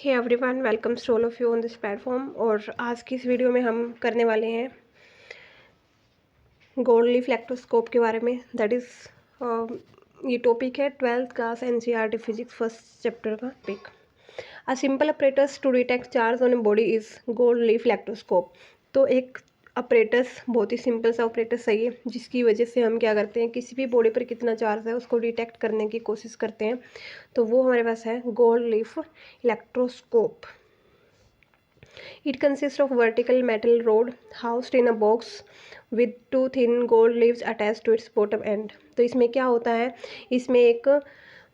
Hey everyone, welcome to all of you on this platform. और आज की इस वीडियो में हम करने वाले हैं गोल्ड लीफ इलेक्ट्रोस्कोप के बारे में। दैट इज़ ये टॉपिक है 12th class NCERT physics first chapter का पिक। A simple apparatus to detect charge on a body is gold leaf electroscope. तो एक अपरेटस बहुत ही सिंपल सा अपरेटस सही है जिसकी वजह से हम क्या करते हैं, किसी भी बॉडी पर कितना चार्ज है उसको डिटेक्ट करने की कोशिश करते हैं। तो वो हमारे पास है gold leaf electroscope. It consists of vertical metal rod housed in a box with two thin gold leaves attached to its bottom end। तो इसमें क्या होता है, इसमें एक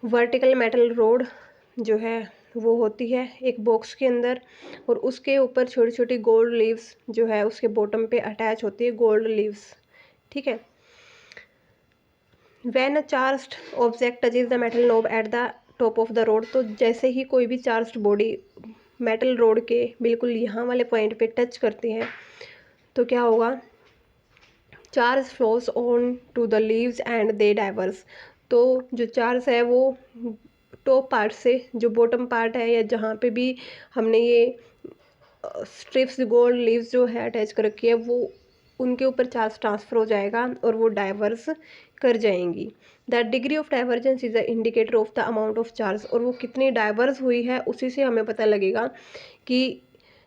वर्टिकल मेटल रोड जो है वो होती है एक बॉक्स के अंदर, और उसके ऊपर छोटी छोटी गोल्ड लीव्स जो है उसके बॉटम पे अटैच होती है गोल्ड लीव्स। ठीक है। When a charged object touches the metal knob at the top of the rod, तो जैसे ही कोई भी चार्ज्ड बॉडी मेटल रोड के बिल्कुल यहाँ वाले पॉइंट पे टच करती है तो क्या होगा, charge flows on to the leaves and they diverge. तो जो चार्ज है वो टॉप पार्ट से जो बॉटम पार्ट है या जहाँ पे भी हमने ये स्ट्रिप्स गोल्ड लीव्स जो है अटैच कर रखी है वो उनके ऊपर चार्ज ट्रांसफ़र हो जाएगा और वो डाइवर्स कर जाएंगी। The degree of divergence is the indicator of the amount of charge. और वो कितनी डाइवर्स हुई है उसी से हमें पता लगेगा कि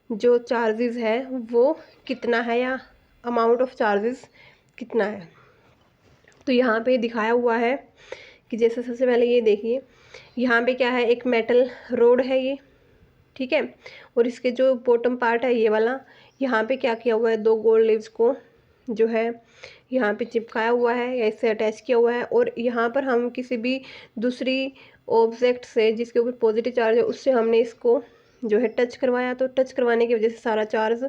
जो चार्जेस है वो कितना है या अमाउंट ऑफ चार्जेस कितना है। तो यहाँ पे दिखाया हुआ है कि जैसे सबसे पहले ये देखिए, यहाँ पे क्या है, एक मेटल रोड है ये, ठीक है। और इसके जो बॉटम पार्ट है ये वाला, यहाँ पे क्या किया हुआ है, दो गोल्ड लीव्स को जो है यहाँ पे चिपकाया हुआ है या इससे अटैच किया हुआ है। और यहाँ पर हम किसी भी दूसरी ऑब्जेक्ट से जिसके ऊपर पॉजिटिव चार्ज है उससे हमने इसको जो है टच करवाया, तो टच करवाने की वजह से सारा चार्ज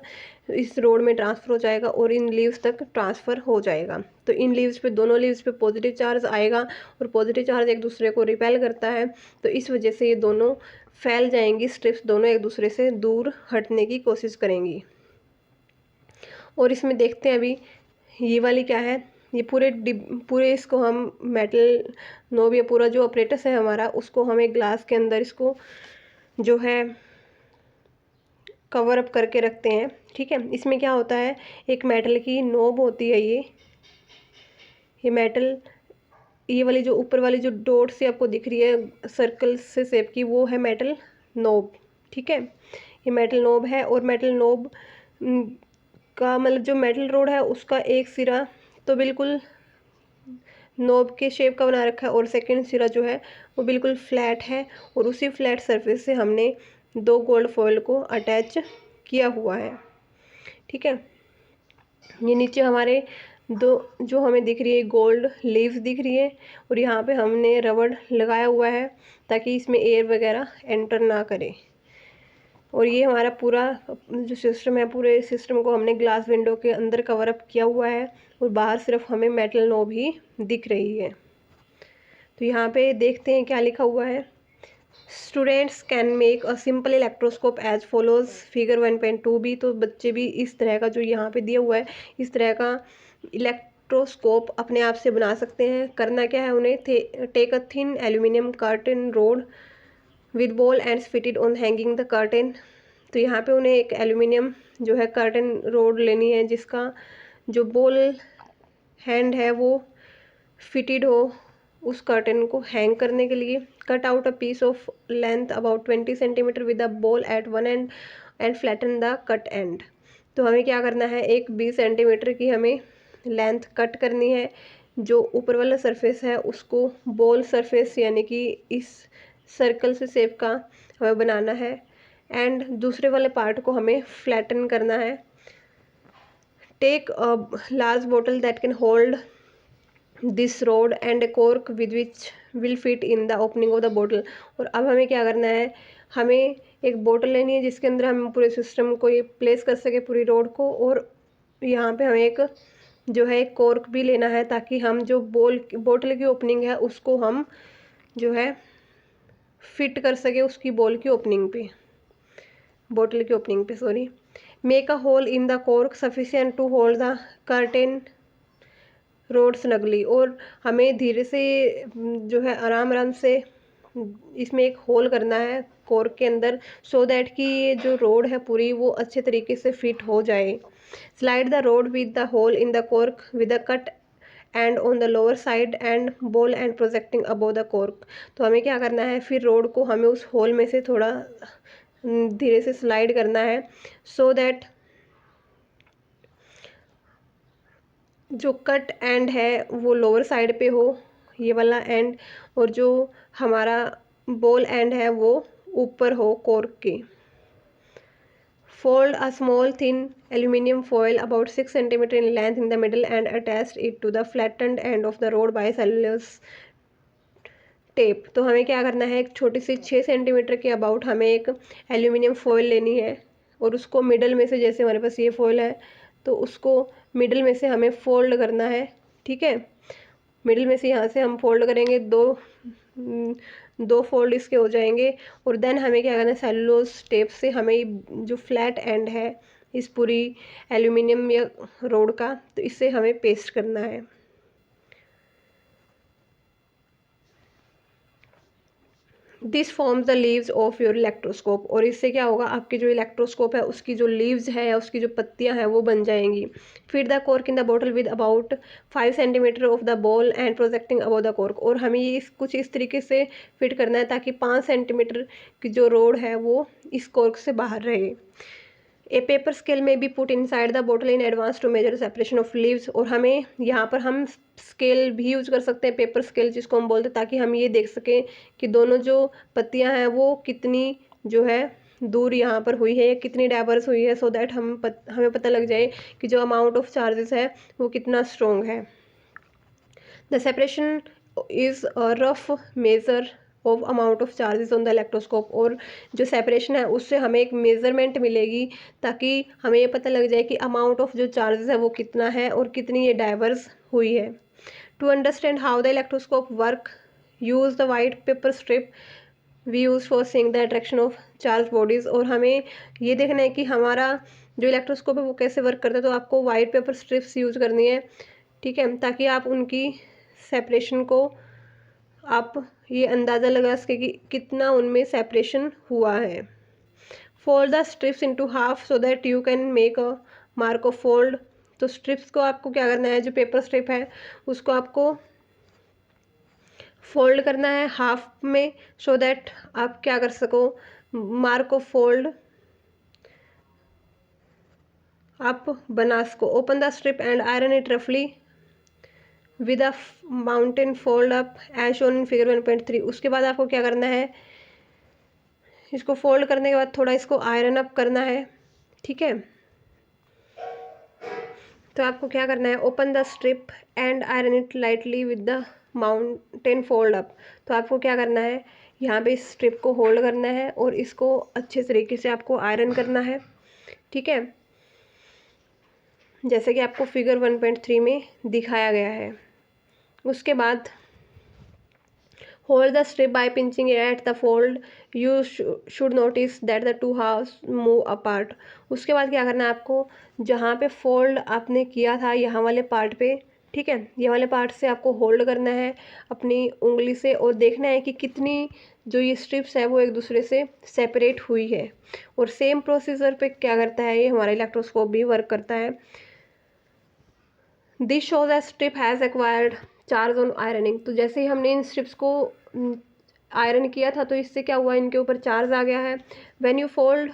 इस रोड में ट्रांसफ़र हो जाएगा और इन लीव्स तक ट्रांसफ़र हो जाएगा। तो इन लीव्स पे, दोनों लीव्स पे पॉजिटिव चार्ज आएगा और पॉजिटिव चार्ज एक दूसरे को रिपेल करता है, तो इस वजह से ये दोनों फैल जाएंगी, स्ट्रिप्स दोनों एक दूसरे से दूर हटने की कोशिश करेंगी। और इसमें देखते हैं अभी ये वाली क्या है, ये पूरे इसको हम मेटल नोब या पूरा जो ऑपरेटस है हमारा उसको हम एक ग्लास के अंदर इसको जो है कवर अप करके रखते हैं। ठीक है। इसमें क्या होता है, एक मेटल की नोब होती है ये मेटल, ये वाली जो ऊपर वाली जो डॉट से आपको दिख रही है सर्कल से शेप की, वो है मेटल नोब। ठीक है। ये मेटल नोब है और मेटल नोब का मतलब जो मेटल रोड है उसका एक सिरा तो बिल्कुल नोब के शेप का बना रखा है और सेकंड सिरा जो है वो बिल्कुल फ्लैट है, और उसी फ्लैट सरफेस से हमने दो गोल्ड फॉइल को अटैच किया हुआ है। ठीक है। ये नीचे हमारे दो जो हमें दिख रही है गोल्ड लीव्स दिख रही है, और यहाँ पे हमने रबड़ लगाया हुआ है ताकि इसमें एयर वगैरह एंटर ना करे। और ये हमारा पूरा जो सिस्टम है, पूरे सिस्टम को हमने ग्लास विंडो के अंदर कवर अप किया हुआ है और बाहर सिर्फ हमें मेटल नोब ही दिख रही है। तो यहाँ पे देखते हैं क्या लिखा हुआ है। Students can make a simple electroscope as follows figure 1.2 भी। तो बच्चे भी इस तरह का जो यहाँ पे दिया हुआ है इस तरह का इलेक्ट्रोस्कोप अपने आप से बना सकते हैं। करना क्या है उन्हें, take a thin aluminium curtain rod with ball ends fitted on hanging the curtain. तो यहाँ पे उन्हें एक एल्यूमिनियम जो है कर्टेन रोड लेनी है जिसका जो बॉल हैंड है वो फिटेड हो उस कर्टेन को हैंग करने के लिए। Cut out a piece of length about 20 centimetre with a ball at one end and flatten the cut end. तो हमें क्या करना है, एक 20 सेंटीमीटर की हमें लेंथ कट करनी है। जो ऊपर वाला सरफेस है उसको बॉल सरफेस यानी कि इस सर्कल से शेप का हमें बनाना है, एंड दूसरे वाले पार्ट को हमें फ्लैटन करना है। Take a large bottle that can hold this rod and cork with which will fit in the opening of the bottle. और अब हमें क्या करना है, हमें एक बॉटल लेनी है जिसके अंदर हम पूरे सिस्टम को ये प्लेस कर सके पूरी रोड को, और यहाँ पे हमें एक जो है एक कॉर्क भी लेना है ताकि हम जो बॉटल की ओपनिंग है उसको हम जो है फिट कर सके उसकी बॉटल की ओपनिंग पे sorry. Make a hole in the cork sufficient to hold the curtain rod snugly. और हमें धीरे से जो है आराम आराम से इसमें एक होल करना है कोर्क के अंदर, सो दैट कि ये जो रोड है पूरी वो अच्छे तरीके से फिट हो जाए। Slide the rod with the hole in the cork with a cut end on the lower side and ball end projecting above the cork. तो हमें क्या करना है, फिर रोड को हमें उस होल में से थोड़ा धीरे से स्लाइड करना है, सो दैट जो कट एंड है वो लोअर साइड पे हो, ये वाला एंड, और जो हमारा बॉल एंड है वो ऊपर हो कोर्क के। Fold a small thin aluminium foil about 6 cm in length in the middle and attach it to the flattened end of the rod by cellulose tape. तो हमें क्या करना है, एक छोटी सी 6 सेंटीमीटर के अबाउट हमें एक एल्यूमिनियम फॉयल लेनी है, और उसको मिडल में से, जैसे हमारे पास ये फॉयल है तो उसको मिडल में से हमें फोल्ड करना है। ठीक है, मिडिल में से यहाँ से हम फोल्ड करेंगे, दो फोल्ड इसके हो जाएंगे, और देन हमें क्या करना है, सेलुलोज टेप से हमें जो फ्लैट एंड है इस पूरी एल्यूमिनियम या रोड का, तो इससे हमें पेस्ट करना है। This forms the leaves of your electroscope, और इससे क्या होगा, आपकी जो इलेक्ट्रोस्कोप है उसकी जो लीव्स है, उसकी जो पत्तियां हैं वो बन जाएंगी। Fit the cork in the bottle with about 5 centimetre of the ball end projecting above the cork, और हमें ये कुछ इस तरीके से फिट करना है ताकि 5 सेंटीमीटर की जो रोड है वो इस कॉर्क से बाहर रहे। A paper scale may be put inside the bottle in advance to measure separation of leaves, और हमें यहाँ पर हम स्केल भी यूज कर सकते हैं, पेपर स्केल जिसको हम बोलते हैं, ताकि हम ये देख सकें कि दोनों जो पत्तियाँ हैं वो कितनी जो है दूर यहाँ पर हुई है, कितनी डाइवर्स हुई है, सो दैट हमें पता लग जाए कि जो अमाउंट ऑफ चार्जेस है वो कितना स्ट्रॉन्ग है। The separation is a rough measure of amount of charges on the electroscope, और जो सेपरेशन है उससे हमें एक मेजरमेंट मिलेगी ताकि हमें ये पता लग जाए कि अमाउंट ऑफ जो चार्जेस है वो कितना है और कितनी ये डाइवर्स हुई है। To understand how the electroscope work, use the white paper strip we use for seeing the attraction of charge bodies, और हमें ये देखना है कि हमारा जो इलेक्ट्रोस्कोप है वो कैसे वर्क करता है, तो आपको वाइट पेपर स्ट्रिप्स यूज़ करनी है। ठीक है, ताकि आप उनकी सेपरेशन को आप ये अंदाज़ा लगा सके कि कितना उनमें सेपरेशन हुआ है। Fold the strips into half so that you can make a mark of fold. तो स्ट्रिप्स को आपको क्या करना है, जो पेपर स्ट्रिप है उसको आपको फोल्ड करना है हाफ में, सो दैट आप क्या कर सको, मार्क ऑफ फोल्ड आप बना सको। Open the strip and iron it रफली with a mountain fold up as shown in figure 1.3। उसके बाद आपको क्या करना है, इसको फोल्ड करने के बाद थोड़ा इसको आयरन अप करना है। ठीक है, तो आपको क्या करना है, open the strip and iron it lightly with the mountain fold up. तो आपको क्या करना है, यहाँ पे इस स्ट्रिप को होल्ड करना है और इसको अच्छे तरीके से आपको आयरन करना है। ठीक है, जैसे कि आपको फिगर 1.3 में दिखाया गया है। उसके बाद hold the strip by pinching it at the fold, you should notice that the two halves move apart। उसके बाद क्या करना है आपको, जहाँ पे फोल्ड आपने किया था यहाँ वाले पार्ट पे, ठीक है, ये वाले पार्ट से आपको होल्ड करना है अपनी उंगली से, और देखना है कि कितनी जो ये स्ट्रिप्स है वो एक दूसरे से सेपरेट हुई है। और सेम प्रोसीजर पे क्या करता है, ये हमारा इलेक्ट्रोस्कोप भी वर्क करता है। This shows that strip has acquired charge on ironing. तो जैसे ही हमने इन स्ट्रिप्स को आयरन किया था तो इससे क्या हुआ, इनके ऊपर चार्ज आ गया है। When you fold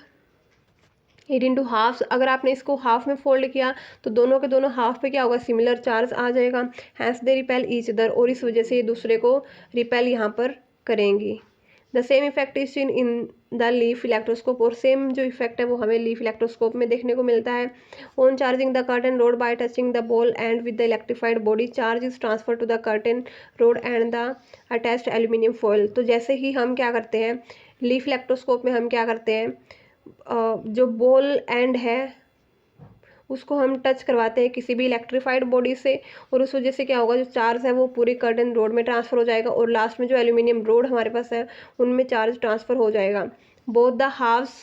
it into half, अगर आपने इसको हाफ में फोल्ड किया तो दोनों के दोनों हाफ पे क्या होगा, सिमिलर चार्ज आ जाएगा। Hence they repel each other, और इस वजह से ये दूसरे को रिपेल यहाँ पर करेंगी। The same effect is seen in the leaf electroscope, और सेम जो इफेक्ट है वो हमें लीफ इलेक्ट्रोस्कोप में देखने को मिलता है। On charging the curtain rod by touching the ball end with the electrified body, charge is transfer to the curtain rod and the attached aluminium foil. तो जैसे ही हम क्या करते हैं, लीफ इलेक्ट्रोस्कोप में हम क्या करते हैं, जो बॉल एंड है उसको हम टच करवाते हैं किसी भी इलेक्ट्रिफाइड बॉडी से, और उस वजह से क्या होगा, जो चार्ज है वो पूरी कर्टन रोड में ट्रांसफ़र हो जाएगा, और लास्ट में जो एल्यूमिनियम रोड हमारे पास है उनमें चार्ज ट्रांसफ़र हो जाएगा। Both the halves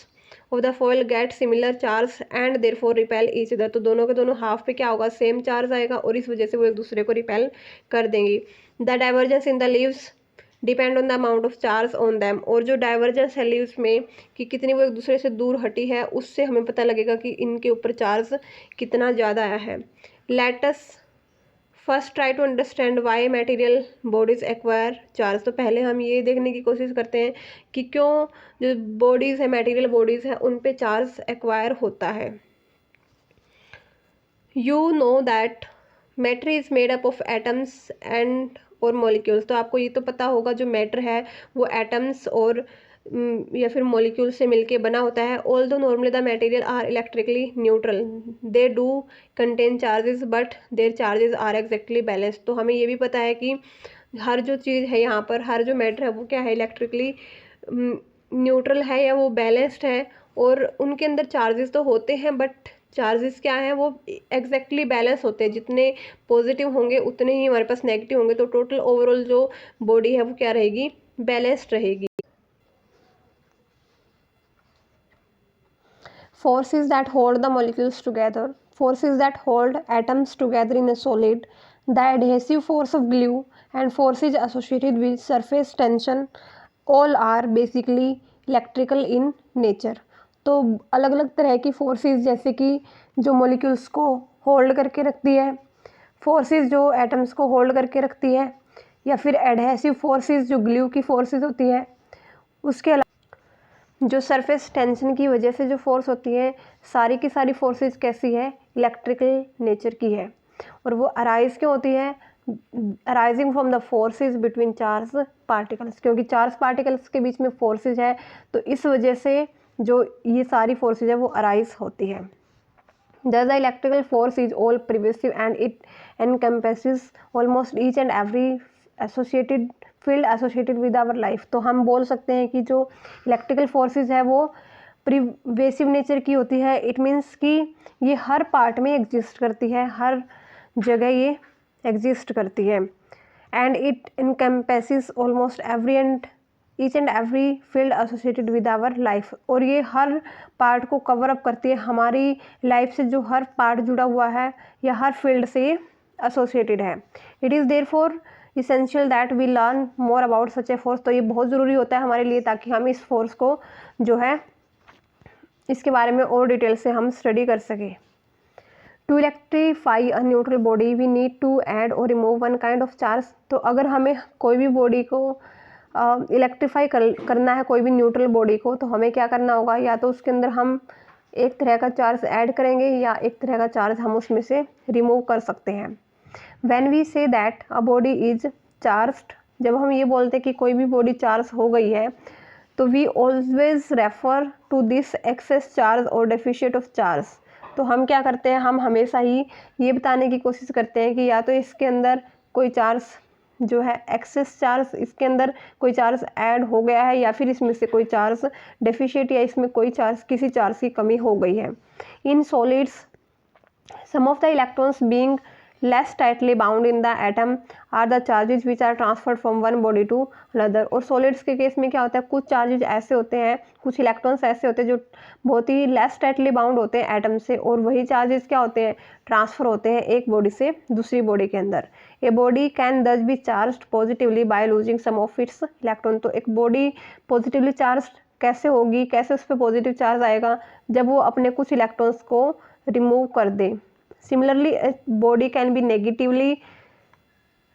of the foil get similar charge and therefore repel each other. तो दोनों के दोनों हाफ पे क्या होगा, सेम चार्ज आएगा, और इस वजह से वो एक दूसरे को रिपेल कर देंगी। The divergence in the leaves depend on the amount of charge on them, और जो डाइवर्जेंस है लीव्स में कि कितनी वो एक दूसरे से दूर हटी है, उससे हमें पता लगेगा कि इनके ऊपर चार्ज कितना ज़्यादा आया है। Let us first try to understand why material bodies acquire charge. तो पहले हम ये देखने की कोशिश करते हैं कि क्यों जो बॉडीज़ है, मटेरियल बॉडीज़ है, उन पे चार्ज एक्वायर होता है। You know that matter is made up of atoms and और मॉलिक्यूल्स। तो आपको ये तो पता होगा जो मैटर है वो एटम्स और या फिर मॉलिक्यूल से मिलके बना होता है। Although normally the material are electrically neutral they do contain charges but their charges are exactly balance. तो हमें ये भी पता है कि हर जो चीज़ है यहाँ पर, हर जो मैटर है वो क्या है, इलेक्ट्रिकली न्यूट्रल है या वो बैलेंस्ड है, और उनके अंदर चार्जेस तो होते हैं बट चार्जेस क्या हैं, वो एग्जैक्टली बैलेंस होते हैं। जितने पॉजिटिव होंगे उतने ही हमारे पास नेगेटिव होंगे, तो टोटल ओवरऑल जो बॉडी है वो क्या रहेगी, बैलेंस्ड रहेगी। Forces that hold the molecules together, forces that hold atoms together in a solid, the adhesive force of glue and forces associated with surface tension, all are basically electrical in nature। तो अलग अलग तरह की forces जैसे कि जो molecules को hold करके रखती है, फोर्सेस जो एटम्स को होल्ड करके रखती है, या फिर एडहेसिव फोर्सेस जो ग्लू की फोर्सेस होती है, उसके अलावा जो सरफेस टेंशन की वजह से जो फोर्स होती है, सारी की सारी फोर्सेस कैसी है, इलेक्ट्रिकल नेचर की है। और वो अराइज क्यों होती है, arising from the forces between charge particles, क्योंकि चार्ज पार्टिकल्स के बीच में फोर्सेज है, तो इस वजह से जो ये सारी फोर्सेज है वो अराइज होती है। Thus the electrical force is all pervasive and it encompasses almost each and every associated field associated with our life। तो हम बोल सकते हैं कि जो इलेक्ट्रिकल फोर्सेस है वो प्रिवेसिव नेचर की होती है। इट मीन्स कि ये हर पार्ट में एग्जिस्ट करती है, हर जगह ये एग्जिस्ट करती है। And it encompasses almost every and each and every field associated with our life, और ये हर पार्ट को कवर अप करती है, हमारी लाइफ से जो हर पार्ट जुड़ा हुआ है या हर फील्ड से ये एसोसिएटेड है। It is therefore essential that we learn more about such a force. तो ये बहुत ज़रूरी होता है हमारे लिए ताकि हम इस फोर्स को जो है इसके बारे में और डिटेल से हम स्टडी कर सकें। To electrify a neutral body we need to add और remove one kind of charge. तो अगर हमें कोई भी बॉडी को इलेक्ट्रीफाई करना है, कोई भी न्यूट्रल बॉडी को, तो हमें क्या करना होगा, या तो उसके अंदर हम एक तरह का चार्ज ऐड करेंगे या एक तरह का चार्ज हम उसमें से रिमूव कर सकते हैं। When we say that a body is charged, जब हम ये बोलते हैं कि कोई भी बॉडी चार्ज हो गई है, तो we always refer to this excess charge और डेफिशिएट ऑफ चार्ज। तो हम क्या करते हैं, हम हमेशा ही ये बताने की कोशिश करते हैं कि या तो इसके अंदर कोई चार्ज जो है एक्सेस चार्ज, इसके अंदर कोई चार्ज ऐड हो गया है, या फिर इसमें से कोई चार्ज डेफिशिएट या इसमें कोई चार्ज, किसी चार्ज की कमी हो गई है। In solids some of the electrons being less tightly bound in the atom are the charges which are transferred from one body to another। और सॉलिड्स के केस में क्या होता है, कुछ चार्जेज ऐसे होते हैं, कुछ इलेक्ट्रॉन्स ऐसे होते हैं जो बहुत ही लेस टाइटली बाउंड होते हैं एटम से, और वही चार्जेस क्या होते हैं, ट्रांसफ़र होते हैं एक बॉडी से दूसरी बॉडी के अंदर। A body can thus be charged positively by losing some of its electron. तो एक बॉडी पॉजिटिवली चार्ज कैसे होगी, कैसे उस पर पॉजिटिव चार्ज आएगा, जब वो अपने कुछ इलेक्ट्रॉन्स को रिमूव कर दे। Similarly body can be negatively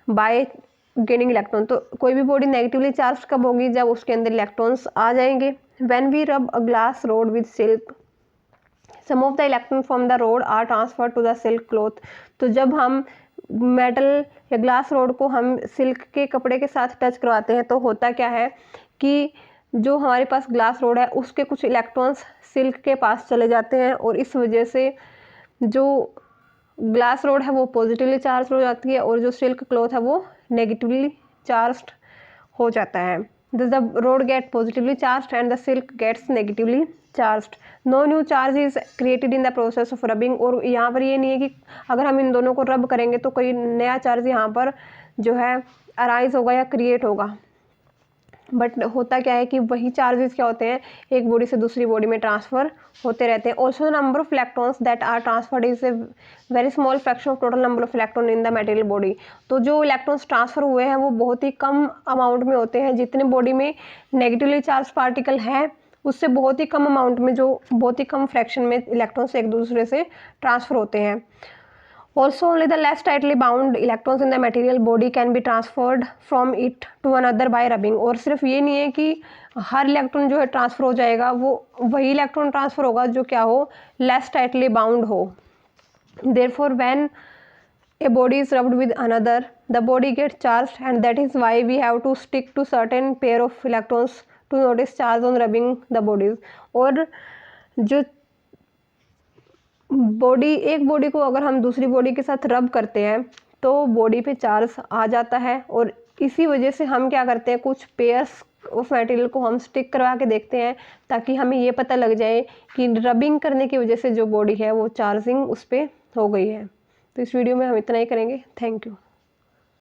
by gaining electron. तो कोई भी बॉडी नेगेटिवली चार्ज कब होगी, जब उसके अंदर इलेक्ट्रॉन्स आ जाएंगे। When we rub a glass rod with silk some of the electron from the rod are transfer to the silk cloth. तो जब हम मेटल या ग्लास रोड को हम सिल्क के कपड़े के साथ टच करवाते हैं, तो होता क्या है कि जो हमारे पास ग्लास रोड है उसके कुछ इलेक्ट्रॉन्स सिल्क के पास चले जाते हैं, और इस वजह से जो ग्लास रोड है वो पॉजिटिवली चार्ज हो जाती है और जो सिल्क क्लॉथ है वो नेगेटिवली चार्ज्ड हो जाता है। The rod get positively charged and the silk gets negatively charged. No new charge is created in the process of rubbing. और यहाँ पर ये नहीं है कि अगर हम इन दोनों को रब करेंगे तो कोई नया चार्ज यहाँ पर जो है अराइज होगा या क्रिएट होगा। बट होता क्या है कि वही चार्जेस क्या होते हैं, एक बॉडी से दूसरी बॉडी में ट्रांसफ़र होते रहते हैं। Also number of electrons that are transferred is a very small fraction of total number of electron in the material body. तो जो इलेक्ट्रॉन्स ट्रांसफ़र हुए हैं वो बहुत ही कम अमाउंट में होते हैं। जितने बॉडी में नेगेटिवली चार्ज पार्टिकल हैं उससे बहुत ही कम अमाउंट में, जो बहुत ही कम फ्रैक्शन में इलेक्ट्रॉन्स एक दूसरे से ट्रांसफ़र होते हैं। Also, only the less tightly bound electrons in the material body can be transferred from it to another by rubbing। और सिर्फ ये नहीं है कि हर इलेक्ट्रॉन जो है ट्रांसफ़र हो जाएगा, वो वही इलेक्ट्रॉन ट्रांसफ़र होगा जो क्या हो, लेस टाइटली बाउंड हो। Therefore, when a body is rubbed with another, the body gets charged, and that is why we have to stick to certain pair of electrons to notice charge on rubbing the bodies। और जो body, एक body को अगर हम दूसरी body के साथ रब करते हैं तो बॉडी पे चार्ज आ जाता है, और इसी वजह से हम क्या करते हैं, कुछ पेयर्स ऑफ मटेरियल को हम स्टिक करवा के देखते हैं ताकि हमें ये पता लग जाए कि रबिंग करने की वजह से जो बॉडी है वो चार्जिंग उस पर हो गई है। तो इस वीडियो में हम इतना ही करेंगे। Thank you.